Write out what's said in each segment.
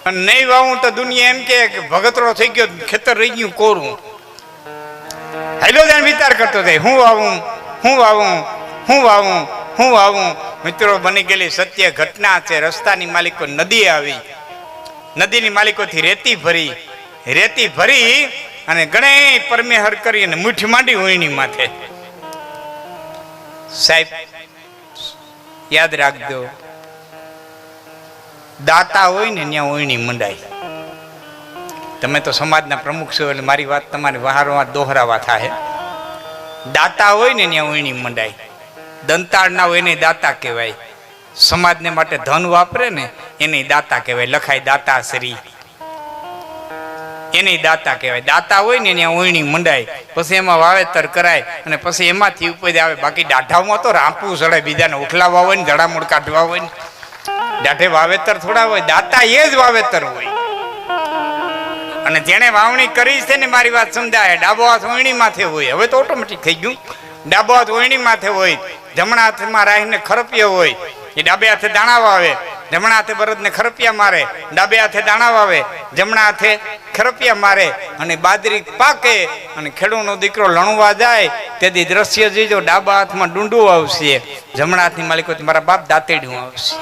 નહીં વાવું તો દુનિયા એમ કે ભગતરો થઈ ગયો, ખેતર રહી ગયું કોરું. હેલો ત્યાં વિચાર કરતો થાય, હું વાવું, હું વાવું, હું વાવું, હું વાવું. મિત્રો, બની ગયેલી સત્ય ઘટના છે. રસ્તાની માલિકો નદી આવી, નદીની માલિકોથી રેતી ભરી અને ગણે પરમેહર કરી અને મુઠ્ઠી માંડી ઓયણી માથે. સાહેબ યાદ રાખજો, દાતા હોય ને ત્યાં ઓયણી મંડાય. તમે તો સમાજના પ્રમુખ છો એટલે મારી વાત તમારે વારંવાર દોહરાવા થાય. દાતા હોય ને ત્યાં ઓયણી મંડાય. દંતાળ ના હોય એને દાતા કહેવાય. સમાજને માટે ધન વાપરે ને એને દાતા કહેવાય. લખાય દાતા શ્રી, એને દાતા કહેવાય. દાતા હોય ને ત્યાં ઓયણી મંડાય, પછી એમાં વાવેતર કરાય અને પછી એમાંથી ઉપજ આવે. બાકી દાઢામાં તો રાંપવું ચડે, બીજાને ઉખલાવા હોય ને જડામૂળ કાઢવા હોય ને. દાઢે વાવેતર થોડા હોય, દાતા એ જ વાવેતર હોય. અને જેને વાવણી કરી છે ને, મારી વાત સમજાય, ડાબો હાથ ઓયણી માથે હોય. હવે તો ઓટોમેટિક થઈ ગયું. ડાબો હાથ ઓયણી માથે હોય, જમણા હાથમાં રાહીને ખરપિયો હોય. એ ડાબે હાથે દાણા વાવે, જમણા હાથે બળદને ખરપિયા મારે. ડાબે હાથે દાણા વાવે, જમણા હાથે ખરપિયા મારે. અને બાજરી પાકે અને ખેડૂતનો દીકરો લણવા જાય તેથી દ્રશ્ય જોઈજો, ડાબા હાથમાં ડુંડું આવશે, જમણા હાથની માલિકો મારા બાપ દાંતેડું આવશે.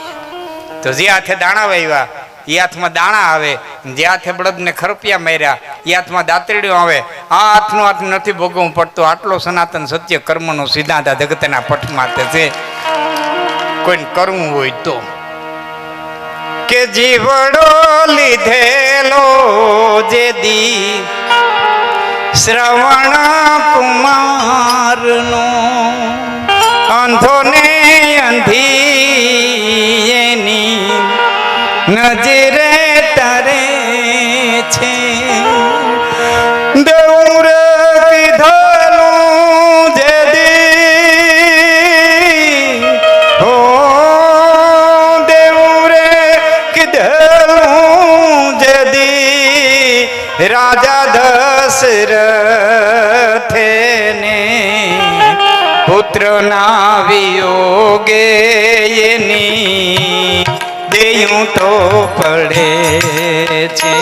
તો જે હાથે દાણા વાવ્યા એ હાથમાં દાણા આવે, જે હાથે બળદને ખરપિયા માર્યા એ હાથમાં દાંતરડ્યું આવે. આ હાથનો હાથ નથી ભોગવવું પડતો. આટલો સનાતન સત્ય કર્મનો સિદ્ધાંત આ જગતના પટમાં છે. કોઈને કરવું હોય તો કે જીવડો લીધેલો જે દી શ્રવણ કુમારનો, અંધો ને અંધી એની નજરે તરે છે. દેઉર કીધેલું જે દી, હો દેઉરે કીધેલું જે દી રાજા દશરથે ને પુત્ર ના વિયોગે એની દેયું તો પડે છે.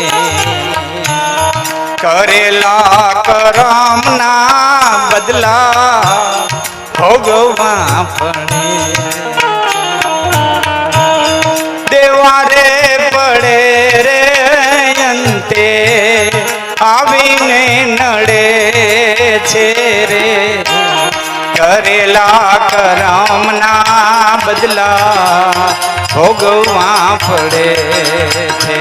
કરેલા કરમના બદલા ભોગવવા પડે. દેવારે પડે રે અંતે આવીને નડે છે રે. કરેલા કરમના બદલા ભોગવવા પડે છે.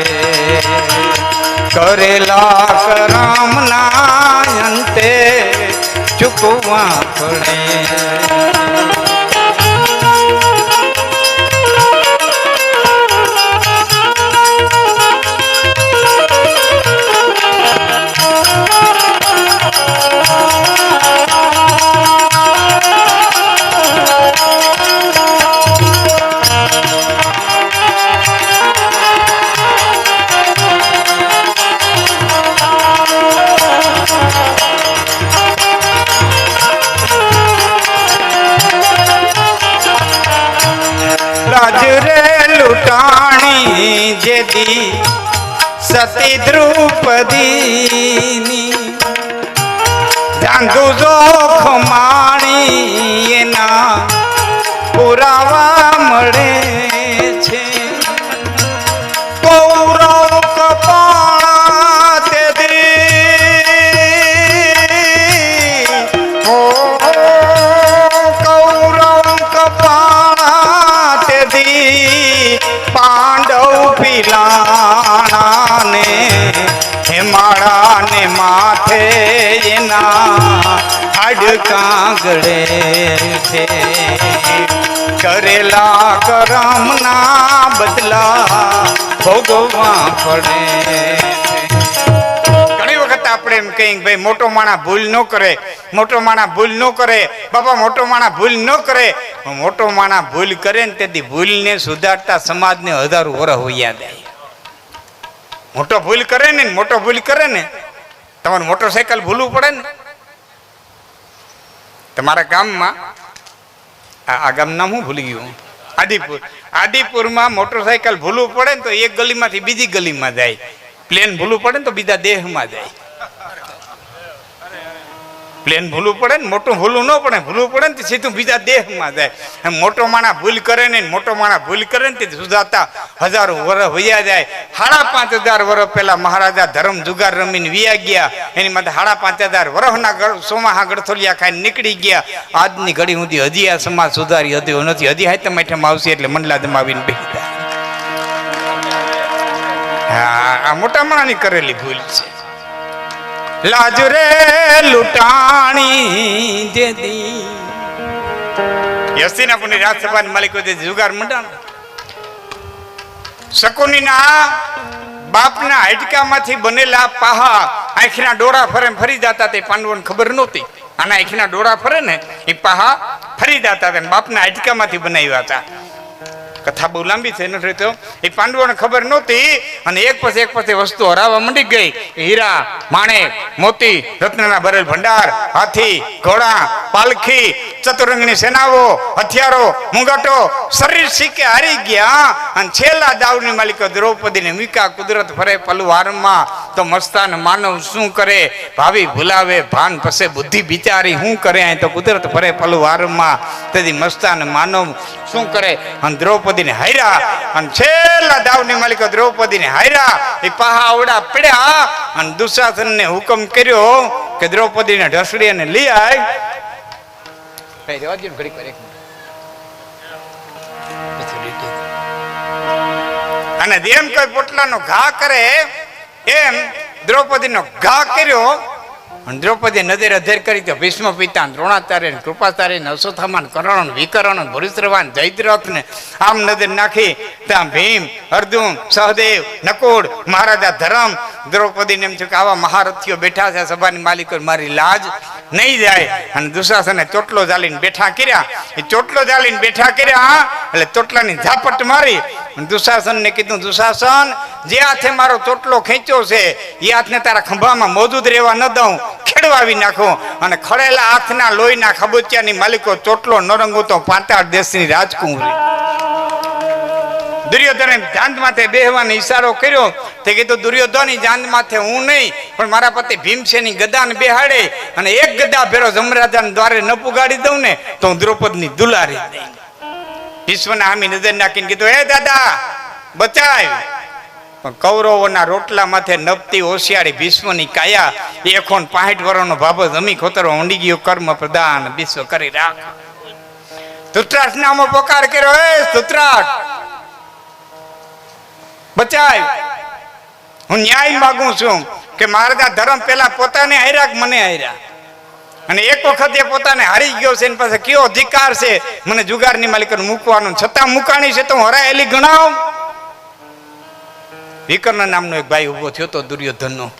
કરેલા કરમના અંતે ચૂકવવા પડે. લૂંટાણી જેદી સતી દ્રૌપદીની, જાંઘુ જોખ માણી એના પુરાવા મળે છે. કૌરવ કપાળા તેદી, કૌરવ કપાળા તેદી પાંડવ પિલાણા ને હેમાળા ને માથે એના હાડકા ગળે છે. કરેલા કરમના બદલા ભોગવવા પડે. ઘણી વખત આપણે એમ કહીએ ભાઈ મોટો માણા ભૂલ ન કરે, મોટો માણા ભૂલ ન કરે, બાપા મોટો માણા ભૂલ ન કરે. મોટો માણા ભૂલ કરે ને તેથી ભૂલને સુધારતા સમાજને હજારો વર્ષ યાદ આવે. મોટો ભૂલ કરે ને, મોટો ભૂલ કરે ને, તમારે મોટરસાયકલ ભૂલવું પડે ને. તમારા ગામમાં આ ગામનું નામ હું ભૂલી ગયું, આદિપુરમાં મોટરસાયકલ ભૂલવું પડે ને તો એક ગલીમાંથી બીજી ગલીમાં જાય, પ્લેન ભૂલવું પડે ને તો બીજા દેહમાં જાય. પ્લેન ભૂલવું પડે ને મોટું ભૂલવું ન પડે, ભૂલવું પડે ને તો સીધું બીજા દેહમાં જાય. મોટો માણા ભૂલ કરે ને મોટો માણા ભૂલ કરે ને તે સુધાતા હજારો વર્ષ વયા જાય. 5,500 વર્ષ પહેલા મહારાજા ધર્મ જુગાર રમીને વિયા ગયા, એની માટે 5,500 વર્ષના સોમાહા ગળથોલિયા ખાઈને નીકળી ગયા. આજની ઘડી સુધી હજી આ સમાજ સુધારી હતી નથી. હજી હાથમ આઠમ આવશે એટલે મંડલા દમાવીને બેસી જાય. હા, આ મોટા માણાની કરેલી ભૂલ છે. લાજ રે લૂંટાણી જેદી યસ્તિનાપુરની રાજસભાની માલિકો જે જુગાર મંડાણો, શકુનીના બાપના હાડકામાંથી બનેલા પાહા આંખના ડોળા ફરે ફરી જતા તે પાંડવોને ખબર નહોતી. આના આંખના ડોળા ફરે ને એ પાહા ફરી જતા હતા, બાપના હાડકામાંથી બનાવ્યા હતા. કથા બહુ લાંબી છે નથી તો એ પાંડવોને ખબર નહોતી અને એક પછી વસ્તુ હરાવવા માંડી ગઈ. હીરા, માણેક, મોતી, રત્નના ભરેલ ભંડાર, હાથી, ઘોડા, પાલખી, ચતુરંગની સેનાઓ, હથિયારો, મુંગટો શરીર શીકે હારી ગયા અને છેલ્લા દાવની માલિકો દ્રૌપદીને મીકા કુદરત ફરે પલવારમાં તો મસ્તાન માનવ શું કરે, ભાવી ભૂલાવે ભાન પસે બુદ્ધિ બિચારી શું કરે, તો કુદરત ફરે પલવારમાં તેથી મસ્તાન માનવ શું કરે. અને દ્રૌપદીને હાર્યા અને છેલ્લા દાવની માલિકો દ્રૌપદીને હાર્યા. એ પાહા આવડા પડ્યા અને દુશાસનને હુકમ કર્યો કે દ્રૌપદીને ઢસડી અને લઈ આય. અને જેમ કોઈ પોટલાનો ઘા કરે એમ દ્રૌપદીનો ઘા કર્યો. અને દ્રૌપદી નજર અધેર કરી તો ભીષ્મ પિતા, દ્રોણાચાર્ય, કૃપાચાર્ય, અશ્વત્થામા, કરણ, વિકરણ, ભૂરિશ્રવા, જયદ્રથ ને આમ નજર નાખી ત્યાં ભીમ, અર્જુન, સહદેવ, નકુળ, મહારાજા ધર્મ. દ્રૌપદીને એમ થયું કે આવા મહારથીઓ બેઠા છે સભાની માલિકો, મારી લાજ નહીં જાય. અને દુશાસને ચોટલો ઝાલીને બેઠા કર્યા. એ ચોટલો ઝાલીને બેઠા કર્યા એટલે ચોટલાની ઝાપટ મારી. દુશાસનને કીધું, દુશાસન જે હાથે મારો ચોટલો ખેંચ્યો છે એ હાથને તારા ખંભામાં મોજૂદ રહેવા ન દઉં, ખેડવાવી નાખો. અને ખડેલા હાથના લોહીના ખબુચિયાની માલિકો ચોટલો ન રંગો તો 5 દેશની રાજકુંવરી. દુર્યોધને જાંદ માથે બેહવાનો ઈશારો કર્યો. તે કીધું, દુર્યોધન જાંદ માથે હું નહીં પણ મારા પતિ ભીમસેની ગદાને બેહાડે અને એક ગદા ફેરો જમરાજાને દ્વારે ન પુગાડી દઉં ને તો હું દ્રૌપદની દુલારી દઈ. વિશ્વના આમી નજર નાખીને કીધું, હે દાદા બચાવ. પણ કૌરવોના રોટલા માથે નપતી હોશિયારી ભીષ્મની કાયા, 165 વર્ષનો ભાભો જમી ખોતરો ઊંડી ગયો કર્મ પ્રદાન વિશ્વ કરી રાખ. ધૃતરાષ્ટ્ર નામો પોકાર કર્યો, હે ધૃતરાષ્ટ્ર બચાવ. હું ન્યાય માગું છું કે મહારાજા ધર્મ પેલા પોતાને હાર્યા મને હાર્યા અને એક વખત એ પોતાને હારી ગયો છે. એની પાસે કયો અધિકાર છે મને જુગારની માલિકોને મૂકવાનો, છતાં મુકાણી છે તો હું હરાયેલી ગણાવ. વિકર્ણ નામનો એક ભાઈ ઉભો થયો તો દુર્યોધનનો.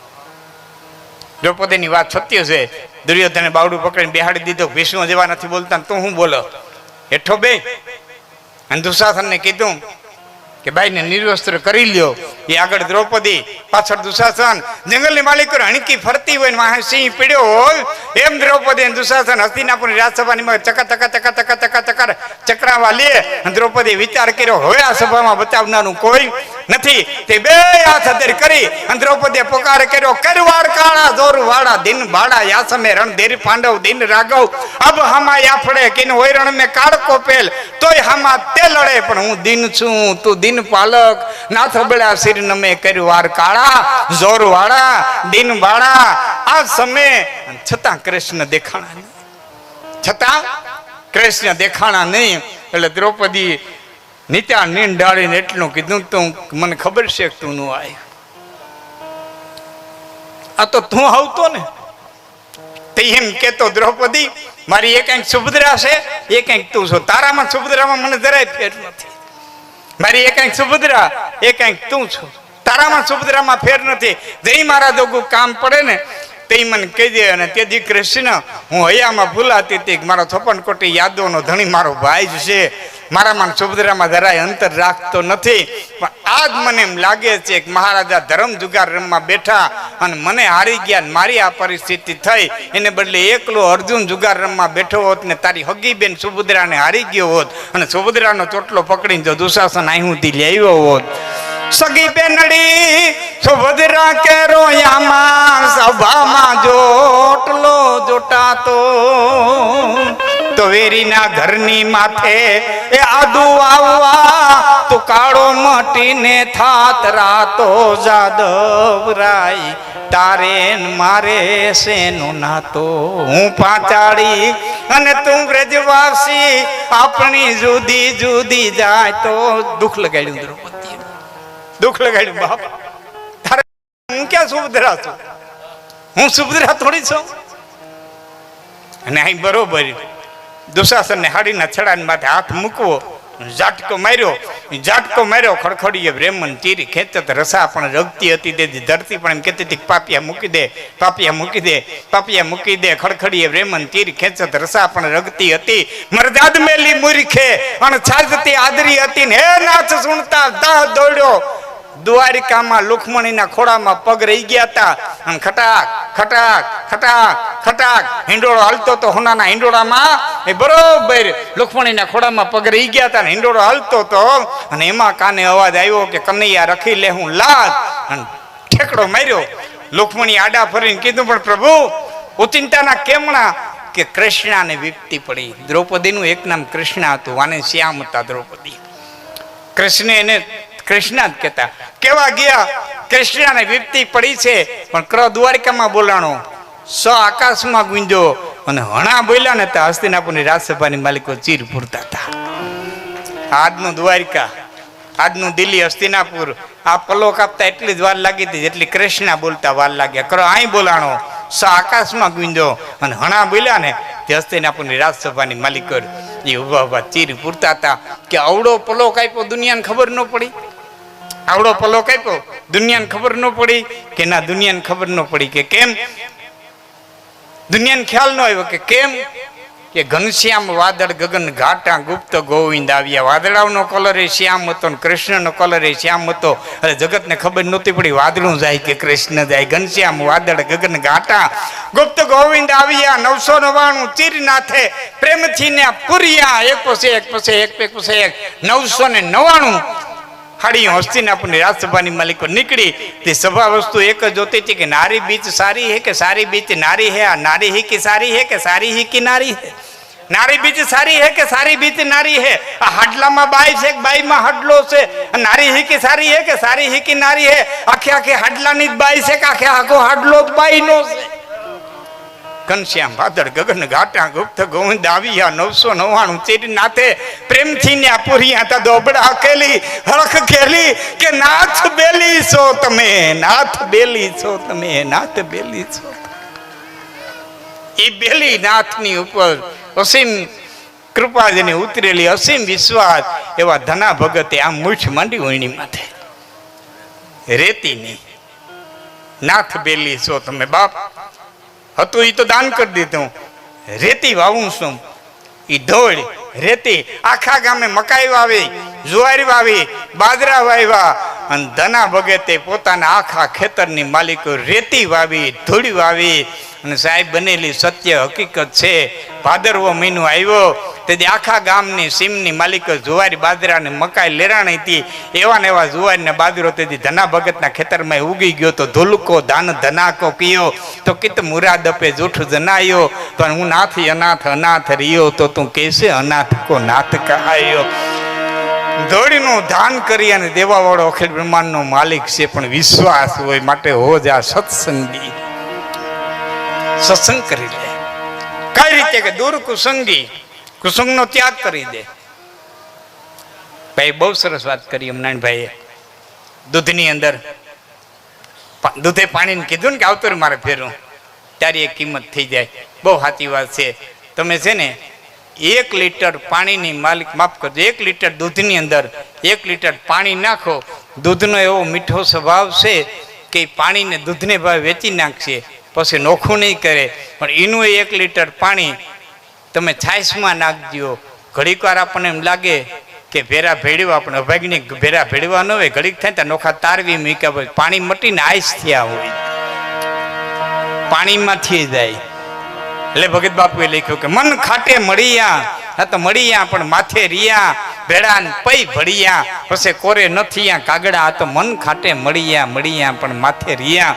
દ્રૌપદીની વાત સત્ય છે. દુર્યોધને બાવડું પકડીને બેહાડી દીધો. ભીષ્મ જેવા નથી બોલતા તો હું બોલો હેઠો બે. અને દુશાસનને કીધું કે ભાઈને નિર્વસ્ત્ર કરી લ્યો. એ આગળ દ્રૌપદી, પાછળ દુશાસન. જંગલની માલિકો હણકી ફરતી હોય ને સિંહ પીડ્યો હોય એમ દ્રૌપદી અને દુશાસન હસ્તિનાપુરની રાજસભાની ચકા ચકા ચકા ચકા ચકા ચકા ચકરાવા લે. દ્રૌપદી વિચાર કર્યો, હવે આ સભામાં બચાવનારું કોઈ નથી. તે બે હાથ અધેર કરી અને દ્રૌપદીએ પોકાર કર્યો, કરવાર કાળા જોર વાળા દિન બાળા યાસમે રણ દેર પાંડવ દિન રાઘવ અબ હમા યાફડે કિન હોય રણ મે કાળકો પેલ તોય હમા તે લડે પણ હું દિન છું તું દિન પાલક નાથ બળા શિર નમે કરવાર કાળા જોર વાળા દિન બાળા આ સમય. છતાં કૃષ્ણ દેખાણા નહીં, છતાં કૃષ્ણ દેખાણા નહીં. એટલે દ્રૌપદી નીચા નીંદ ડાળીને એટલું કીધું, તું મને ખબર છે કે તું નું આવ્યો, આ તો તું આવતો ને. તે એમ કેતો, દ્રૌપદી મારી એક કંઈક સુભદ્રા છે એ કંઈક તું છો. તારામાં સુભદ્રામાં મને જરાય ફેર નથી. મારી એક કંઈક સુભદ્રા એ કંઈક તું છો. તારામાં સુભદ્રામાં ફેર નથી. જઈ મારા દોગું કામ પડે ને તે મને કહેજે. અને તેથી કૃષ્ણ હું હૈયામાં ભૂલાતી હતી, મારો 56 કોટી યાદોનો ધણી મારો ભાઈ જ છે. મારામાં સુભદ્રામાં જરાય અંતર રાખતો નથી. પણ આજ મને એમ લાગે છે કે મહારાજા ધર્મ જુગાર રમવા બેઠા અને મને હારી ગયા ને મારી આ પરિસ્થિતિ થઈ, એને બદલે એકલો અર્જુન જુગાર રમવા બેઠો હોત ને તારી હગી બેન સુભદ્રાને હારી ગયો હોત અને સુભદ્રાનો ચોટલો પકડીને જો દુશાસન અહીંથી લઈ આવ્યો હોત. સગી બેનડી સુભદ્રા કે રોયામાં સભામાં જોટલો જોટાતો તો વેરીના ઘરની માથે એ આદુ આવવા તો કાળો મટીને થાત રાતો જાદવરાય તારે મારે શેનો નાતો. હું પાંચાળી અને તું બ્રજવાસી આપણી જુદી જુદી જાય તો દુઃખ લગાડ્યું દ્રૌપદી, દુઃખ લગાડ્યું. બાપ તારે હું ક્યાં સુભદ્રા છું? હું સુભદ્રા થોડી છું. અને અહીં બરોબર દુશાસન ને હાડીના છડાની માથે હાથ મૂકવો, ઝાટકો માર્યો ખડખડીએ બ્રેહ્મણ ચીરી ખેંચત રસા પણ રગતી હતી તેથી ધરતી પણ એમ કહેતી હતી પાપિયા મૂકી દે, પાપિયા મૂકી દે, પાપિયા મૂકી દે. ખડખડીએ બ્રેહ્મણ ચીરી ખેંચત રસા પણ રગતી હતી. મરજાદ મેલી મૂર્ખે અને છાજતી આદરી હતી ને હે નાચ સુણતા દાહ દોડ્યો દ્વારિકામાં લુખમણીના ખોળામાં પગ રહી ગયા હતા અને ખટાક ખટાક ખટાક ખટાક હિંડોળો હાલતો તો હોનાના હિંડોળામાં એ બરોબર લુખમણીના ખોળામાં પગ રહી ગયા હતા ને હિંડોળો હાલતો તો અને એમાં કાને અવાજ આવ્યો કે કનૈયા રખી લે હું લાગ અને ઠેકડો માર્યો. લુખમણી આડા ફરીને કીધું પણ પ્રભુ ઉચિંતાના કેમણા કે કૃષ્ણાને વિપત્તિ પડી. દ્રૌપદીનું એક નામ કૃષ્ણ હતું, વાને શ્યામ હતા દ્રૌપદી. કૃષ્ણ એને કૃષ્ણ જ કહેતા. કેવા ગયા કૃષ્ણને વિપત્તિ પડી છે પણ ક્ર દ્વારિકામાં બોલાણો, સ આકાશમાં ગુંજો અને હણા બોલ્યા ને ત્યાં હસ્તિનાપુરની રાજસભાની માલિકો ચીર પૂરતા હતા. આજનું દ્વારિકા, આજનું દિલ્હી, હસ્તિનાપુર આ પલો કાપતા એટલી જ વાર લાગી હતી જેટલી કૃષ્ણ બોલતા વાર લાગ્યા. ક્ર અહીં બોલાણો, સ આકાશમાં ગુંજો અને હણા બોલ્યા ને તે હસ્તિનાપુરની રાજસભાની માલિકો એ ઉભા ઉભા ચીર પૂરતા હતા કે અવડો પલો કાપ્યો દુનિયાને ખબર ન પડી, આવડો પલો કાપ્યો દુનિયાને ખબર ન પડી કે ના દુનિયાને ખબર ન પડી કે કેમ, દુનિયાને ખ્યાલ ન આવ્યો કે કેમ કે ઘનશ્યામ વાદળ ગગન ઘાટા ગુપ્ત ગોવિંદ આવ્યા. વાદળાનો કલર એ શ્યામ હતો ને કૃષ્ણનો કલર એ શ્યામ હતો. અરે જગતને ખબર નહોતી પડી વાદળું જાય કે કૃષ્ણ જાય. ઘનશ્યામ વાદળ ગગન ઘાટા ગુપ્ત ગોવિંદ આવ્યા. 999 ચીરનાથે પ્રેમથી ને પુરિયા, એક પછી એક પછી એક પછી એક 999 હાડી હસ્તિનાપુરની રાજસભાની માલિકો નીકળી. તે સભા વસ્તુ એક જ જોતી હતી કે નારી બીચ સારી હે કે સારી બીચ નારી હે, આ નારી હી કી સારી હે કે સારી હી કી નારી હે, નારી બીચ સારી હે કે સારી બીચ નારી હે. આ હાડલામાં બાઈ છે કે બાઈમાં હાડલો છે, નારી હી કી સારી હે કે સારી હી કી નારી હે. આખે આખે હાડલાની જ બાઈ છે કે આખે આખો હાડલો જ બાઈનો છે. ઘનશ્યામ વાદળ ગગન ઘાટા ગુપ્ત ગોવિંદ આવ્યા. 999 ચીરનાથે પ્રેમથી ને પૂરિયા તા દોબડા હકેલી હરખ ખેલી કે નાથ બેલી છો તમે, નાથ બેલી છો તમે, નાથ બેલી છો. એ બેલી નાથની ઉપર અસીમ કૃપા જેને ઉતરેલી, અસીમ વિશ્વાસ એવા ધના ભગતે આમ મૂછ માંડી ઓયણી માથે રેતી ની. નાથ બેલી છો તમે. બાપ હતું એ તો દાન કરી દીધું. રેતી વાવું છું, એ ધોળ રેતી. આખા ગામે મકાઈ વાવી, જુવારી વાવી, બાજરા વાવ્યા અને ધના ભગતે પોતાના આખા ખેતરની માલિકો રેતી વાવી, ધૂળી વાવી. અને સાહેબ બનેલી સત્ય હકીકત છે, ભાદરવો મહિનો આવ્યો તેથી આખા ગામની સીમની માલિકો જુવારી બાજરા ને મકાઈ લેરાણી હતી. એવા ને એવા જુવારી ને બાજરો તેથી ધના ભગતના ખેતરમાં ઉગી ગયો. તો ધુલકો ધાન ધનાકો કયો તો કિત મુરાદ અપે જૂઠ જનાયો. તો હું નાથી અનાથ અનાથ રહ્યો તો તું કેસે અનાથ કો નાથ કહાયો. ધોળીનું ધાન કરી અને દેવા વાળો અખિલ બ્રહ્માંડનો માલિક છે, પણ વિશ્વાસ હોય માટે હોજ આ સત્સંગી. સત્સંગ કરી લે કઈ રીતે કે દૂર કુસંગી, કુસંગનો ત્યાગ કરી દે. ભાઈ બહુ સરસ વાત કરી અમનાનભાઈએ. દૂધની અંદર દૂધે પાણીને કીધું ને કે આવતો મારે ફેરવું ત્યારે એ કિંમત થઈ જાય. બહુ સાચી વાત છે. તમે છે ને 1 લીટર પાણીની માલિક માફ કરજો, 1 લીટર દૂધની અંદર 1 લીટર પાણી નાખો. દૂધનો એવો મીઠો સ્વભાવ છે કે પાણીને દૂધને ભાવે વેચી નાખશે, પછી નોખું નહીં કરે. પણ એનું 1 લીટર પાણી તમે છાશમાં નાખજો. ઘડીક વાર આપણને એમ લાગે કે ભેરા ભેળવા, આપણે અભાગની ભેરા ભેળવા ન હોય, ઘડીક થાય તો નોખા તારવી મૂક્યા હોય, પાણી મટીને આઈસ થયા હોય, પાણીમાંથી જાય. એટલે ભગત બાપુએ લખ્યું કે મન ખાટે મળીયા, હા તો મળીયા પણ માથે રિયા, ભેડા પૈ ભળિયા, પછી કોરે નથી કાગડા, આ તો મન ખાટે મળીયા પણ માથે રિયા.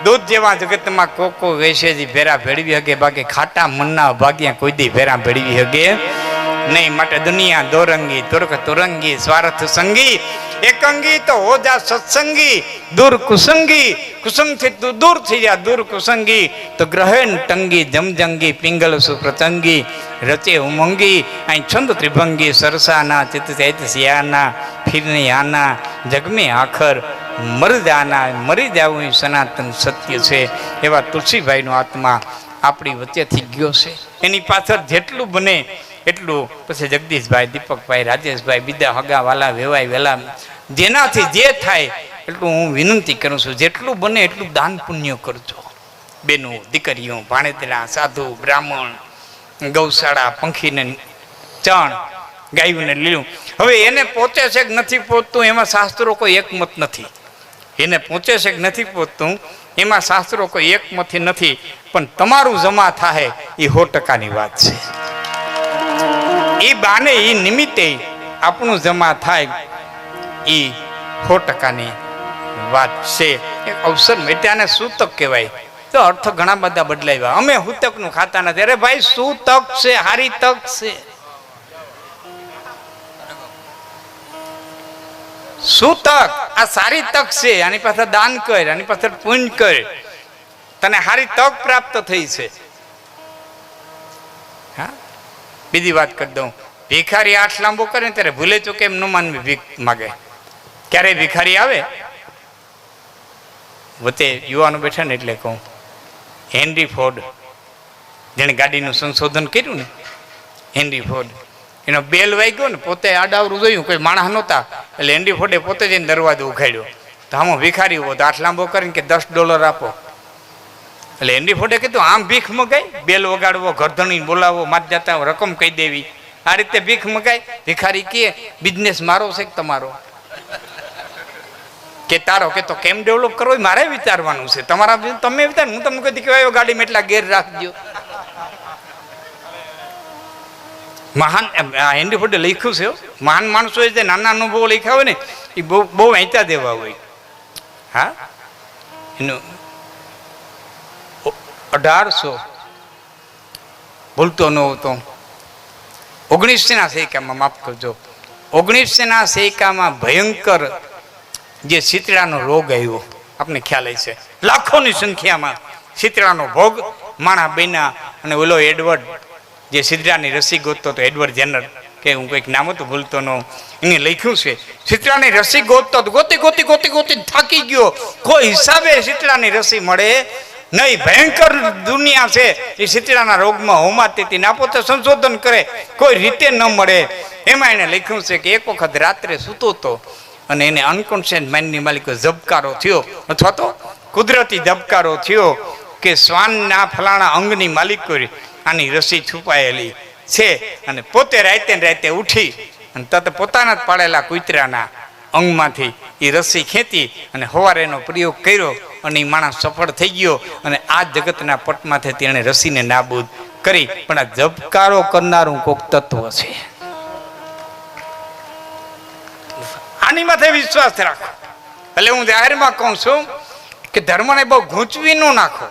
દૂધ જેવા જગતમાં કોકો વેસેજી ભેરા ભેળવી હગે, બાકી ખાટા મનના ભાગ્યા કોઈ દી ભેરા ભેળવી હગે નહીં. માટે દુનિયા દોરંગી, તુર્ક તુરંગી, સ્વાર્થ સંગી, એકંગી તો હો જા સત્સંગી, દૂર કુસંગી, કુસંગથી તું દૂર થઈ જા, દૂર કુસંગી તો ગ્રહણ ટંગી, જમજંગી પિંગલ સુપ્રતંગી, રચે ઉમંગી અહીં છંદ ત્રિભંગી, સરસાના ચિત ચૈત સિયાના, ફિરને આના જગમે આખર મર જાના, મરી જાવું સનાતન સત્ય છે. એવા તુલસીભાઈનો આત્મા આપણી વચ્ચેથી ગયો છે. એની પાછળ જેટલું બને એટલું પછી જગદીશભાઈ, દીપકભાઈ, રાજેશભાઈ, બીજા હગા વાલા વેવાય વેલા, જેનાથી જે થાય એટલું હું વિનંતી કરું છું, જેટલું બને એટલું દાન પુણ્ય કરજો. બેનો, દીકરીઓ, ભાણેતરા, સાધુ, બ્રાહ્મણ, ગૌશાળા, પંખીને ચણ, ગાયોને લીલું. હવે એને પહોંચે છે કે નથી પહોંચતું એમાં શાસ્ત્રો કોઈ એકમત નથી. એને પહોંચે છે કે નથી પહોંચતું એમાં શાસ્ત્રો કોઈ એકમતથી નથી. પણ તમારું જમા થાય એ 100%ની વાત છે. એ બાને એ નિમિત્તે આપણું જમા થાય એ 100%ની વાત છે. એક અવસર મેટ્યાને સૂતક કહેવાય. તો અર્થ ઘણા બધા બદલાવ્યા. અમે સૂતકનું ખાતા નથી. અરે ભાઈ સૂતક છે, હારી તક છે. સૂતક આ સારી તક છે. આની પાસે દાન કર, આની પાસે પુણ્ય કર, તને હારી તક પ્રાપ્ત થઈ છે. હા, બીજી વાત કરી દઉં. ભિખારી હાથ લાંબો કરે ને ત્યારે ભૂલે ચૂકે એમ ન માનવી ભીખ માગે. ક્યારે ભિખારી આવે વચ્ચે યુવાનો બેઠા ને એટલે કહું, હેનરી ફોર્ડ જેણે ગાડીનું સંશોધન કર્યું ને, હેનરી ફોર્ડ, એનો બેલ વાગ્યો ને પોતે આડાવરું જોયું, કોઈ માણસ નહોતા, એટલે હેનરી ફોર્ડે પોતે જઈને દરવાજો ઉઘાડ્યો. તો આમાં ભિખારી ઉભો તો હાથ લાંબો કરીને કે $10 આપો. એટલે હેનરી ફોર્ડે કીધું આમ ભીખ મગાય, બેલ વગાડવો, ઘરધણી બોલાવો, માત જતા રકમ કહી દેવી, આ રીતે ભીખ મગાય? ભિખારી કે બિઝનેસ મારો છે કે તમારો કે તારો? કે તો કેમ ડેવલપ કરવો મારે વિચારવાનું છે, તમારા તમે વિચાર, હું તમને કદી કહેવાય ગાડીમાં એટલા ગેર રાખજો. મહાન હેનરી ફોર્ડે લખ્યું છે, મહાન માણસોએ જે નાના અનુભવો લખ્યા હોય ને એ બહુ વહેંચા દેવા હોય. હા, એનું 1800 ભૂલતો ન હોતો 1900ના સૈકામાં, માફ કરજો, 1900ના સૈકામાં ભયંકર જે શીતળાનો રોગ આવ્યો, આપને ખ્યાલ છે. લાખોની સંખ્યામાં શીતળાનો ભોગ માણા બન્યા. અને ઓલો એડવર્ડ જે શીતળાની રસી ગોતતો હતો, એડવર્ડ જેનર કે હું કંઈક નામ હતું ભૂલતો ન, એને લખ્યું છે શીતળાની રસી ગોતતો ગોતી ગોતી ગોતી ગોતી થાકી ગયો, કોઈ હિસાબે શીતળાની રસી મળે નહીં. ભયંકર દુનિયા છે એ શીતળાના રોગમાં હોમાતી હતી. ના પોતે સંશોધન કરે, કોઈ રીતે ન મળે. એમાં એને લખ્યું છે કે એક વખત રાત્રે સૂતો હતો અને એને અનકોન્શિયસ માઇન્ડની માલિકો ઝબકારો થયો, અથવા તો કુદરતી ઝબકારો થયો કે શ્વાનના ફલાણા અંગની માલિકો આની રસી છુપાયેલી છે. અને પોતે રાતે ને રાતે ઉઠી અને તત પોતાના જ પાડેલા કૂતરાના અંગમાંથી એ રસી ખેંચી અને સવારે એનો પ્રયોગ કર્યો અને એ માણસ સફળ થઈ ગયો. અને આ જગતના પટમાંથી તેણે રસીને નાબૂદ કરી. પણ આ ઝબકારો કરનારું કોક તત્વ છે. આની માથે વિશ્વાસ રાખો. એટલે હું જાહેરમાં કહું છું કે ધર્મને બહુ ગૂંચવી ન નાખો,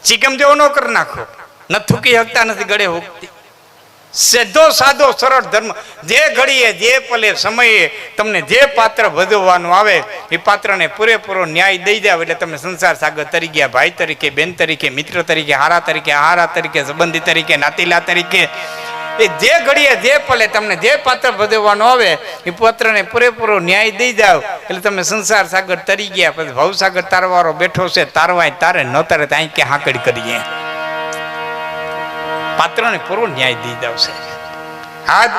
ચીકમ જેવો ન કરી નાખો. ન થૂકી શકતા નથી ગળે હોકતી. સીધો સાદો સરળ ધર્મ. જે ઘડીએ જે પલે સમયે તમને જે પાત્ર ભજવવાનું આવે એ પાત્રને પૂરેપૂરો ન્યાય દઈ જાવ એટલે તમે સંસાર સાગર તરી ગયા, ભાઈ તરીકે, બેન તરીકે, મિત્ર તરીકે, હારા તરીકે, આહારા તરીકે, સંબંધી તરીકે, નાતીલા તરીકે, એ જે ઘડીએ જે પલે તમને જે પાત્ર ભજવવાનું આવે એ પાત્રને પૂરેપૂરો ન્યાય દઈ જાવ એટલે તમે સંસાર સાગર તરી ગયા. પછી ભવસાગર તારવારો બેઠો છે, તારવાય તારે ન તારે ત્યાં કે હાંકડી કરીએ. પાત્રને પૂરો ન્યાય દઈ જાવશે. આજ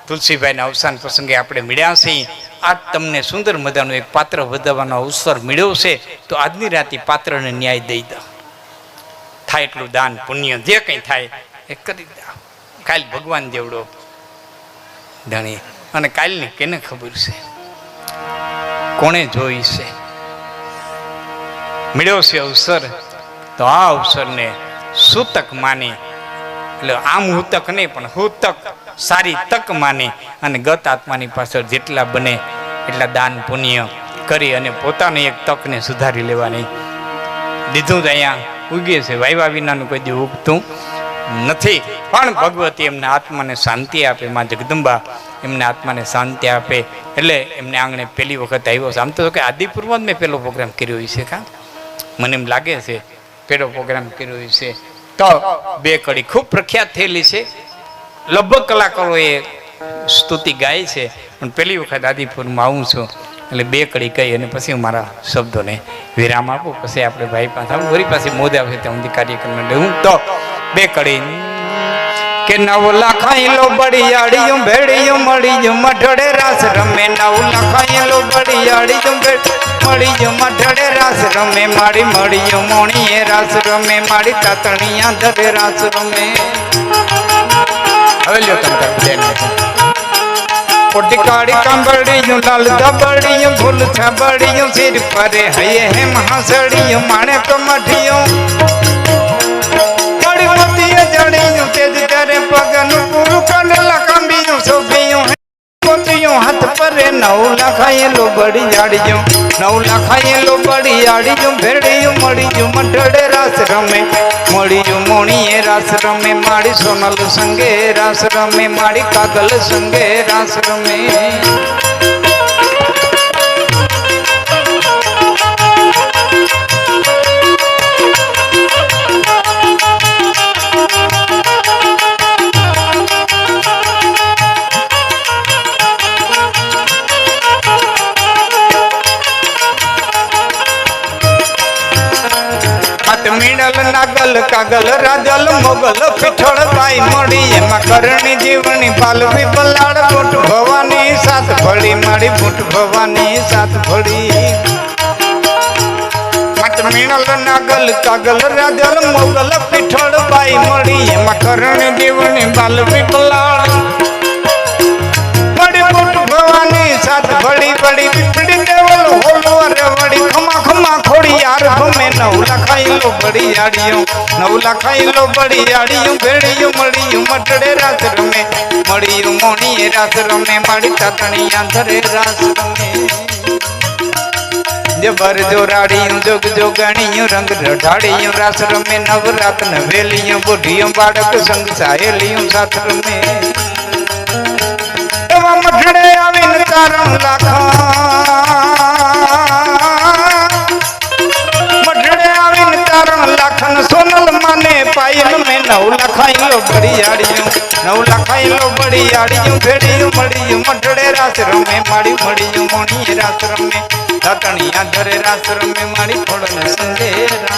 તુલસીભાઈના અવસાન પ્રસંગે આપણે મળ્યા છીએ. આજ તમને સુંદર મજાનું એક પાત્ર ભજવવાનો અવસર મળ્યો છે, તો આજની રાતે પાત્રને ન્યાય દઈ દો. થાય એટલું દાન પુણ્ય જે કંઈ થાય એ કરી દો. કાલ ભગવાન જેવડો ધણી. અને કાલની કેને ખબર છે, કોણે જોઈ છે. મળ્યો છે અવસર તો આ અવસરને સૂતક માની, એટલે આમ હૂતક નહીં પણ હૂતક સારી તક માની અને ગત આત્માની પાછળ જેટલા બને એટલા દાન પુણ્ય કરી અને પોતાની એક તકને સુધારી લેવાની. દીધું તો અહીંયા ઉગે છે, વાયવા વિનાનું કોઈ દી ઉગતું નથી. પણ ભગવતી એમના આત્માને શાંતિ આપે, માં જગદંબા એમને આત્માને શાંતિ આપે. એટલે એમને આંગણે પહેલી વખત આવ્યો છે. આમ તો કે આદિપુરમાં જ મેં પહેલો પ્રોગ્રામ કર્યો છે, કા મને એમ લાગે છે પહેલો પ્રોગ્રામ કર્યો છે. તો બે કડી ખૂબ પ્રખ્યાત થયેલી છે, લગભગ કલાકારોએ સ્તુતિ ગાય છે. પણ પહેલી વખત આદિપુરમાં આવું છું એટલે બે કડી કહી અને પછી હું મારા શબ્દોને વિરામ આપું. પછી આપણે ભાઈ પાસે આવું, વળી પાસે મોદ આવશે ત્યાં સુધી કાર્યક્રમ લેવું. તો બે કડી કે 9 લાખાયેલો બળિયાળિયું ભેળિયું મળિયું મઢડે રાસ રમે. 9 લાખાયેલો બળિયાળિયું મળિયું મઢડે રાસ રમે. મારી મળિયું મોણીએ રાસ રમે, મારી તાતણિયા ધરે રાસ રમે. હવે લ્યો તમે કોટી કાળી કાંબળિયું લાલ ધબળિયું ફૂલ છબળિયું સિર પરે હૈયે હે મહાસળિયું માણે કમઠિયું મળી મોતીએ જડિયું તેજ કરે પગનું પૂરું કંડલા કાંબિયું શોભિયું મોતીયું હાથ પરે. 9 લાખાયેલો બળિયાળિયું 9 લાખાયેલો બળિયાળિયું ભેળિયું મળિયું મઢડે રાસ રમે. મળિયું મોણીએ રાસ રમે, મારી સોનલ સંગે રાસ રમે, મારી કાગલ સંગે રાસ રમે. મીણલ નાગલ કાગલ રાજલ મોગલ પીઠળ બાઈ મળી. એમાં કરણી જીવણી પાલવી બલાડ બુટ ભવાની સાત ભળી, મારી બુટ ભવાની સાત ભળી. મીણલ નાગલ કાગલ રાજલ મોગલ પીઠળ બાઈ મળી. એમાં કરણી જીવણી પાલવી બલાડ મળી બુટ ભવાની સાત ભળી ભળી. પીપળી દેવલ હોલવર વળી ખમા ખમા ખોડી યાર ભમે. 9 લાખાયેલો બળિયાળિયું 9 લાખાયેલો બળિયાળિયું ભેળિયું મળિયું મઢડે રાસ રમે. મળિયું મોણીએ રાસ રમે, મારી તાતણિયા ધરે રાસ રમે. જબર જોરાડિયું જોગ જોગણિયું રંગ રઢાડિયું રાસ રમે. નવરાત નવેલિયું બુઢિયું બાળક સંગ સાહેલિયું સાથ રમે. એવા મઢડે આવીને તારણ લાખા લાખન સોનલ માને પાયલ મેં 9 લાખાયેલો બળિયાળિયું 9 લાખાયેલો બળિયાળિયું ભેળિયું મળિયું મઢડે રાસ રમે. મારી મળિયું મોણીએ રાસ રમે, તાતણિયા ધરે રાસ રમે, મારી ખોડલ સંગે રાસ